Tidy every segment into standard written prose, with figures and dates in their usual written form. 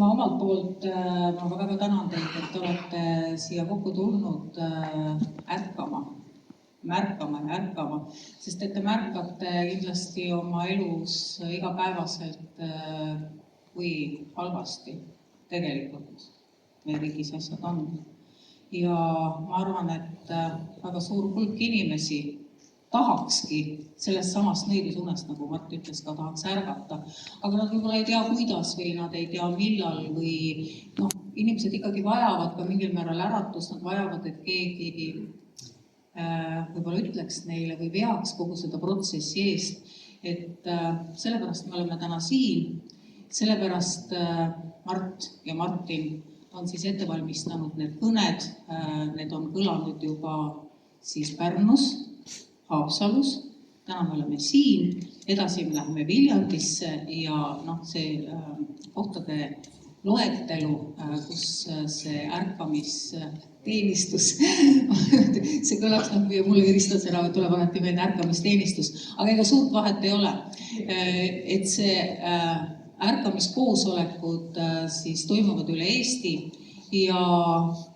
ma omalt poolt ma väga tänan teid, et te olete siia kokku tulnud märkama, sest et te märkate kindlasti oma elus igapäevaselt, kui halvasti tegelikult meie riigis asjad on. Ja ma arvan, et väga suur hulk inimesi tahakski sellest samast nõidusunest, nagu Mart ütles, ka tahaks ärgata. Aga nad võib-olla ei tea, kuidas või nad ei tea, millal või inimesed ikkagi vajavad ka mingil määral äratust, nad vajavad, et keegi võib-olla ütleks neile või veaks kogu seda protsessi eest. Et sellepärast me oleme täna siin, sellepärast Mart ja Martin on siis ette valmistanud need kõned, need on kõlanud juba siis Pärnus, Haapsalus, täna me oleme siin, edasi me läheme Viljandisse ja see kohtade loetelu, kus see ärkamisteenistus, see kõlaks mulle Kristas ära, et tuleb alati meelde ärkamisteenistus, aga ega suurt vahet ei ole, et see ärkamiskoosolekud siis toimuvad üle Eesti ja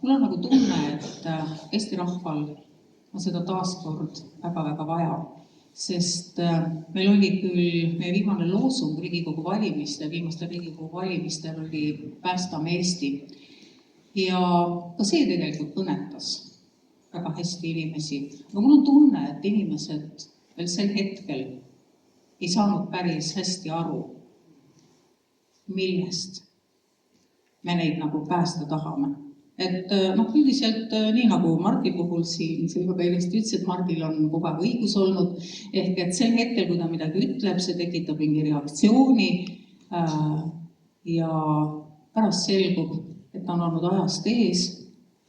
mul on nagu tunne, et Eesti rahval on seda taaskord väga vaja, sest meil oli küll meie viimane loosung viimastel Riigikogu valimistel oli Päästame Eesti ja ka see tegelikult kõnetas väga hästi inimesi, aga mul on tunne, et inimesed veel sel hetkel ei saanud päris hästi aru, millest me neid nagu päästa tahame. Et üldiselt nii nagu Mardi puhul siin, see juba ilusti ütles, et Mardil on kogu aeg õigus olnud, ehk et sel hetkel, kui ta midagi ütleb, see tekitab mingi reaktsiooni ja pärast selgub, et ta on olnud ajast ees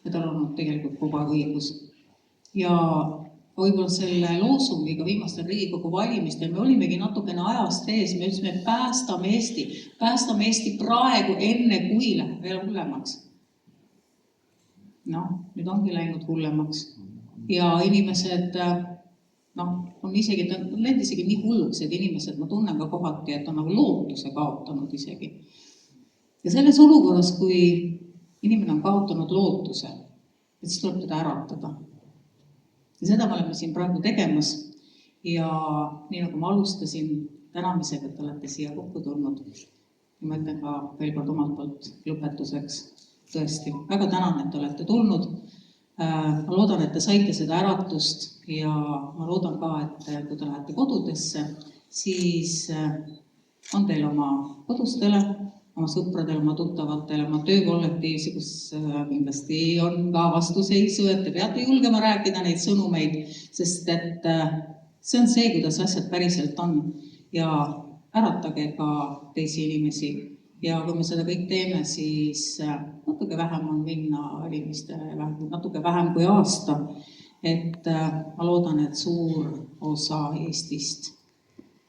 ja tal on olnud tegelikult kogu aeg õigus. Ja võib-olla selle loosungiga viimastel Riigikogu valimistel me olimegi natukene ajast ees, me ütlesime, päästame Eesti praegu, enne kui läheb veel hullemaks. Nüüd ongi läinud hullemaks ja inimesed on isegi nii hulluks, et inimesed, ma tunnen ka kohati, et on nagu lootuse kaotanud isegi. Ja selles olukorras, kui inimene on kaotanud lootuse, et siis tuleb teda äratada. Ja seda me oleme siin praegu tegemas ja nii nagu ma alustasin tänamisega, et olete siia kokku tulnud. Ja ma ütlen ka veel kord omalt poolt lõpetuseks tõesti väga tänan, et olete tulnud. Ma loodan, et te saite seda äratust ja ma loodan ka, et kui te lähete kodudesse, siis on teil oma kodustele, oma sõpradele, oma tuttavatele, oma töökollektiivsi, kus kindlasti on ka vastuseisu, et te peate julgema rääkida neid sõnumeid, sest et see on see, kuidas asjad päriselt on ja äratage ka teisi inimesi. Ja kui me seda kõik teeme, siis natuke vähem on minna valimistele, natuke vähem kui aasta. Et ma loodan, et suur osa Eestist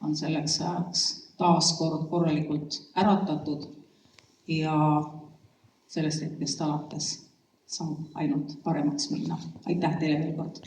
on selleks ajaks taaskord korralikult äratatud ja sellest hetkest alates saab ainult paremaks minna. Aitäh teile veel kord!